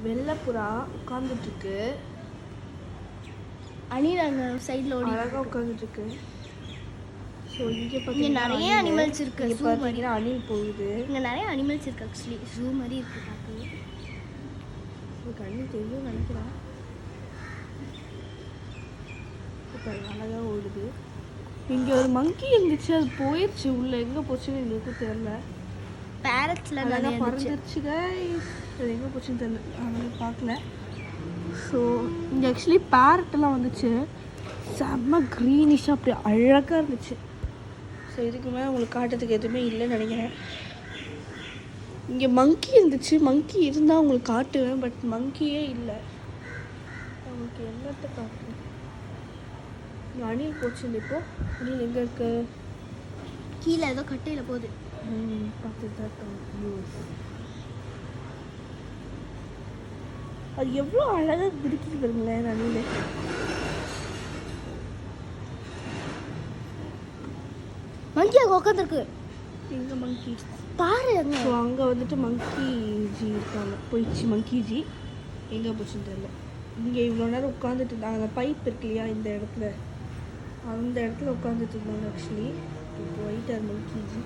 வெள்ளைப்புறா உட்காந்துட்டு இருக்கு. அணில் அங்கே சைடில் அழகாக உட்காந்துட்டு இருக்கு. ஸோ இங்கே இங்கே நிறைய அனிமல்ஸ் இருக்கு. இங்கே பார்த்தீங்கன்னா அணில் போகுது. இங்கே நிறைய அனிமல்ஸ் இருக்கு. ஆக்சுவலி ஜூ மாதிரி இருக்கு பார்க்கவே. எனக்கு அணில் தெரியும் நினைக்கிறேன். இப்போ அழகாக ஓடுது. இங்கே ஒரு மங்கி இருந்துச்சு, அது போயிடுச்சு. உள்ள எங்கே போச்சுன்னு எங்களுக்கும் தெரியல. பேரட்ஸில் நல்லா பறந்துருச்சு கைஸ். அது எங்கே போச்சுன்னு தெரியல, அதனால பார்க்கல. ஸோ இங்கே ஆக்சுவலி பேரட்டெல்லாம் வந்துச்சு. செம்ம க்ரீனிஷாக அப்படி அழகாக இருந்துச்சு. ஸோ இதுக்கு மேலே உங்களுக்கு காட்டுறதுக்கு எதுவுமே இல்லைன்னு நினைக்கிறேன். இங்கே மங்கி இருந்துச்சு. மங்கி இருந்தால் உங்களுக்கு காட்டுவேன், பட் மங்கியே இல்லை. உங்களுக்கு என்னத்தை காட்டுறேன். இங்கே அணில் போச்சு. இப்போ அணில் எங்கே இருக்கு? கீழே ஏதோ கட்டையில் போகுது. பார்த்துட்டு தான் இருக்காங்க. அது எவ்வளோ அழகாக பிடிக்குது பாருங்களேன் அணில். மங்கி அங்கே உட்காந்துருக்கு. எங்கே மங்கி பாரு. ஸோ அங்கே வந்துட்டு மங்கி ஜி இருக்காங்க. போயிடுச்சு மங்கி ஜி. எங்கே போச்சுன்னு தெரியல. இங்கே இவ்வளோ நேரம் உட்காந்துட்டு இருந்தாங்க. அந்த பைப் இருக்கு இல்லையா, இந்த இடத்துல, அந்த இடத்துல உட்காந்துட்டு இருந்தாங்க. ஆக்சுவலி இப்போ போயிட்டார் மங்கி ஜி.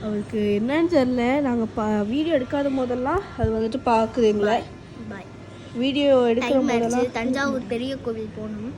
அவருக்கு என்னன்னு தெரியல. நாங்கள் வீடியோ எடுக்காத போதெல்லாம் அது வந்துட்டு பார்க்குது எங்களை. பாய். வீடியோ எடுக்கிற போதெல்லாம் தஞ்சாவூர் பெரிய கோவில் போகணும்.